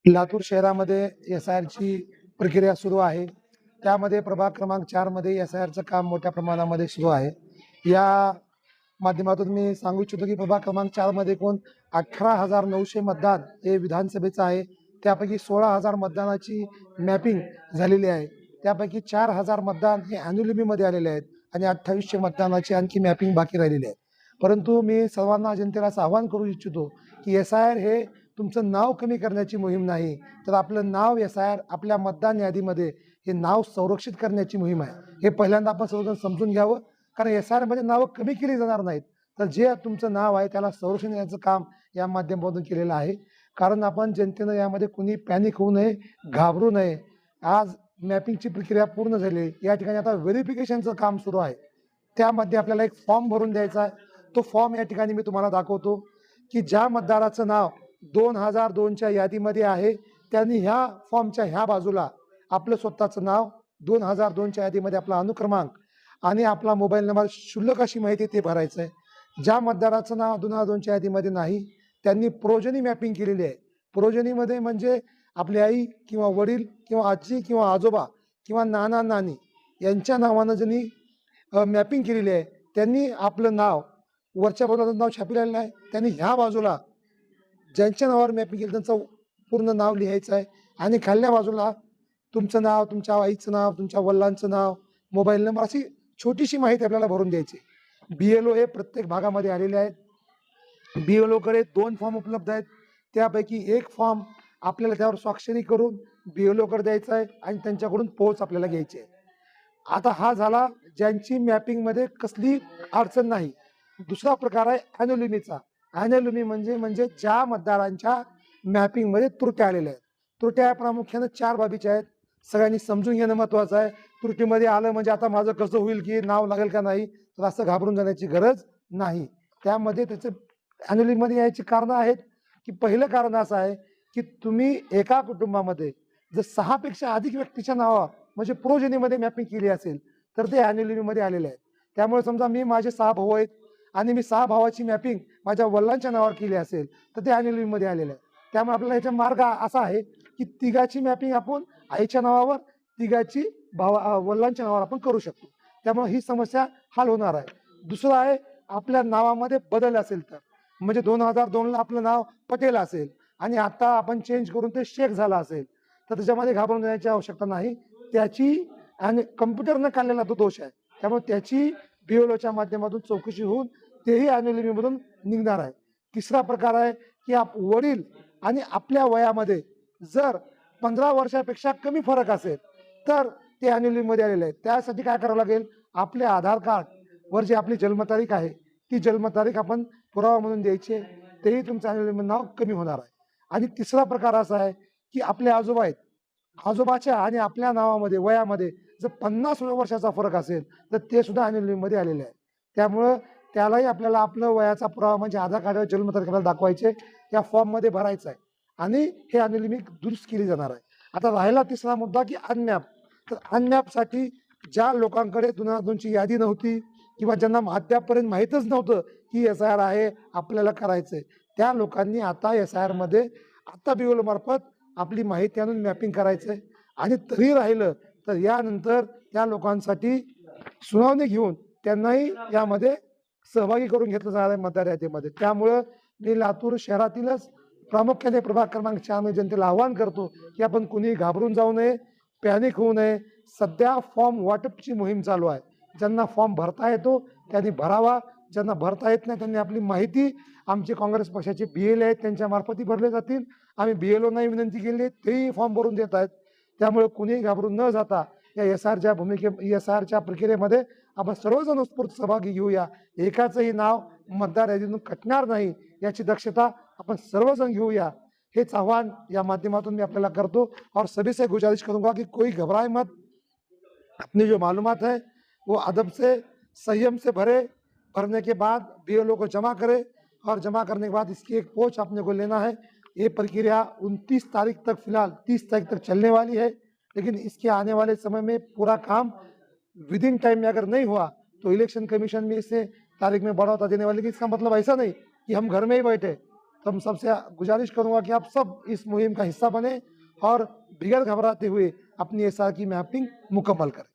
लातूर शहरामध्ये एस-आय-आरची प्रक्रिया सुरू आहे. त्यामध्ये प्रभाग क्रमांक 4 मध्ये एस-आय-आरचं काम मोठ्या प्रमाणामध्ये सुरू आहे. या माध्यमातून मी सांगू इच्छितो की प्रभाग क्रमांक 4 मध्ये एकूण 18,900 मतदान हे विधानसभेचं आहे. त्यापैकी 16,000 मतदानाची मॅपिंग झालेली आहे. त्यापैकी 4,000 मतदान हे ॲन्युअलिमीमध्ये आलेले आहेत आणि 2800 मतदानाची आणखी मॅपिंग बाकी राहिलेली आहे. परंतु मी सर्वांना जनतेला असं आवाहन करू इच्छितो की एस-आय-आर हे तुमचं नाव कमी करण्याची मोहीम नाही, तर आपलं नाव एस-आय-आर आपल्या मतदान यादीमध्ये हे नाव संरक्षित करण्याची मोहीम आहे. हे पहिल्यांदा आपण सर्वजण समजून घ्यावं, कारण एस-आय-आरमध्ये नावं कमी केली जाणार नाहीत, तर जे तुमचं नाव आहे त्याला संरक्षण देण्याचं काम या माध्यमातून केलेलं आहे. कारण आपण जनतेनं यामध्ये कुणी पॅनिक होऊ नये, घाबरू नये. आज मॅपिंगची प्रक्रिया पूर्ण झाली. या ठिकाणी आता व्हेरिफिकेशनचं काम सुरू आहे. त्यामध्ये आपल्याला एक फॉर्म भरून द्यायचा आहे. तो फॉर्म या ठिकाणी मी तुम्हाला दाखवतो की ज्या मतदाराचं नाव 2002च्या यादीमध्ये आहे त्यांनी ह्या फॉर्मच्या ह्या बाजूला आपलं स्वतःचं नाव, 2002च्या यादीमध्ये आपला अनुक्रमांक आणि आपला मोबाईल नंबर, क्षुल्लक अशी माहिती ते भरायचं आहे. ज्या मतदाराचं नाव 2002च्या यादीमध्ये नाही त्यांनी प्रोजनी मॅपिंग केलेली आहे. प्रोजनीमध्ये म्हणजे आपली आई किंवा वडील किंवा आजी किंवा आजोबा किंवा नाना नानी यांच्या नावानं ज्यांनी मॅपिंग केलेली आहे त्यांनी आपलं नाव, वरच्या बाजूला नाव छापलेलं आहे, त्यांनी ह्या बाजूला ज्यांच्या नावावर मॅपिंग केलं त्यांचं पूर्ण नाव लिहायचं आहे आणि खालच्या बाजूला तुमचं नाव, तुमच्या आईचं नाव, तुमच्या वडिलांचं नाव, मोबाईल नंबर अशी छोटीशी माहिती आपल्याला भरून द्यायची. BLO हे प्रत्येक भागामध्ये आलेले आहेत. BLOकडे 2 फॉर्म उपलब्ध आहेत. त्यापैकी एक फॉर्म आपल्याला त्यावर स्वाक्षरी करून BLOकडे द्यायचा आहे आणि त्यांच्याकडून पोच आपल्याला घ्यायची आहे. आता हा झाला ज्यांची मॅपिंगमध्ये कसली अडचण नाही. दुसरा प्रकार आहे ॲन्युअलिमीचा. ॲन्युअलिमी म्हणजे ज्या मतदारांच्या मॅपिंगमध्ये त्रुट्या आलेल्या आहेत. त्रुट्या प्रामुख्याने 4 बाबीच्या आहेत. सगळ्यांनी समजून घेणं महत्त्वाचं आहे. त्रुटीमध्ये आलं म्हणजे आता माझं कसं होईल, की नाव लागेल का नाही, तर असं घाबरून जाण्याची गरज नाही. त्यामध्ये त्याचं ॲन्युअलिमीमध्ये यायची कारणं आहेत, की पहिलं कारण असं आहे की तुम्ही एका कुटुंबामध्ये जर 6 पेक्षा अधिक व्यक्तीच्या नावावर म्हणजे प्रोजनीमध्ये मॅपिंग केली असेल तर ते ॲन्युअलिमीमध्ये आलेले आहेत. त्यामुळे समजा मी, माझे 6 भाऊ आहेत आणि मी 6 भावाची मॅपिंग माझ्या वडिलांच्या नावावर केली असेल तर ते ॲन्युअलिमीमध्ये आलेलं आहे. त्यामुळे आपल्याला याचा मार्ग असा आहे की तिघाची मॅपिंग आपण आईच्या नावावर, तिघाची वडिलांच्या नावावर आपण करू शकतो. त्यामुळे ही समस्या हल होणार आहे. दुसरं आहे, आपल्या नावामध्ये बदल असेल तर, म्हणजे 2002ला आपलं नाव पटेल असेल आणि आता आपण चेंज करून ते शेख झालं असेल तर त्याच्यामध्ये घाबरून जाण्याची आवश्यकता नाही. त्याची आणि कम्प्युटरनं काढलेला तो दोष आहे. त्यामुळे त्याची BLOच्या माध्यमातून चौकशी होऊन तेही ॲन्युअलिमीमधून निघणार आहे. तिसरा प्रकार आहे की वडील आणि आपल्या वयामध्ये जर 15 वर्षापेक्षा कमी फरक असेल तर ते ॲन्युअलिमीमध्ये आलेले आहेत. त्यासाठी काय करावं लागेल, आपले आधार कार्डवर जी आपली जन्मतारीख आहे ती जन्मतारीख आपण पुरावा म्हणून द्यायची, तेही तुमचं ॲन्युअलिमी नाव कमी होणार आहे. आणि तिसरा प्रकार असा आहे की आपले आजोबा आहेत, आजोबाच्या आणि आपल्या नावामध्ये वयामध्ये जर 50 वर्षाचा फरक असेल तर ते सुद्धा ॲन्युअलिमीमध्ये आलेले आहे. त्यामुळं त्यालाही आपल्याला आपलं वयाचा पुरावा म्हणजे आधार कार्डवर जन्मतारीख दाखवायचे, या फॉर्ममध्ये भरायचं आहे आणि हे ॲन्युअलिमी दुरुस्त केली जाणार आहे. आता राहिला तिसरा मुद्दा की अनमॅप. तर अनमॅपसाठी ज्या लोकांकडे 2002ची यादी नव्हती किंवा ज्यांना अद्यापपर्यंत माहीतच नव्हतं की एस-आय-आर आहे, आपल्याला करायचं आहे, त्या लोकांनी आता एस-आय-आरमध्ये आता BLO मार्फत आपली माहिती आणून मॅपिंग करायचं आहे. आणि तरी राहिलं तर यानंतर त्या लोकांसाठी सुनावणी घेऊन त्यांनाही यामध्ये सहभागी करून घेतलं जाणार आहे मतदार यादीमध्ये. त्यामुळं मी लातूर शहरातीलच प्रामुख्याने प्रभाग क्रमांक 4 मध्ये जनतेला आवाहन करतो की आपण कुणी घाबरून जाऊ नये, पॅनिक होऊ नये. सध्या फॉर्म वाटपची मोहीम चालू आहे. ज्यांना फॉर्म भरता येतो त्यांनी भरावा, ज्यांना भरता येत नाही त्यांनी आपली माहिती आमचे काँग्रेस पक्षाचे BLO आहेत त्यांच्या मार्फतही भरले जातील. आम्ही BLOंनाही विनंती केली आहे, तेही फॉर्म भरून देत आहेत. त्यामुळे कुणीही घाबरून न जाता या एस-आय-आरच्या प्रक्रियेमध्ये आपण सर्वजण उत्स्फूर्त सहभागी घेऊया. एकाचंही नाव मतदार यादीतून कटणार नाही याची दक्षता आपण सर्वजण घेऊया. हेच आव्हान या माध्यमातून मी आपल्याला करतो और सभी से गुजारिश करूंगा कि कोई घबराए मत. अपनी जो मालूमात है वो अदब से, संयम से भरने के बाद BLO को जमा करें और जमा करने के बाद इसकी एक पोच अपने को लेना है. ये प्रक्रिया 29 तारीख तक, फिलहाल 30 तारीख तक चलने वाली है, लेकिन इसके आने वाले समय में पूरा काम विद इन टाइम में अगर नहीं हुआ तो इलेक्शन कमीशन में इसे तारीख में बढ़ाता देने वाले की. इसका मतलब ऐसा नहीं कि हम घर में ही बैठे, तो हम सबसे गुजारिश करूंगा कि आप सब इस मुहिम का हिस्सा बने और बगैर घबराते हुए अपनी एसआर की मैपिंग मुकम्मल करें।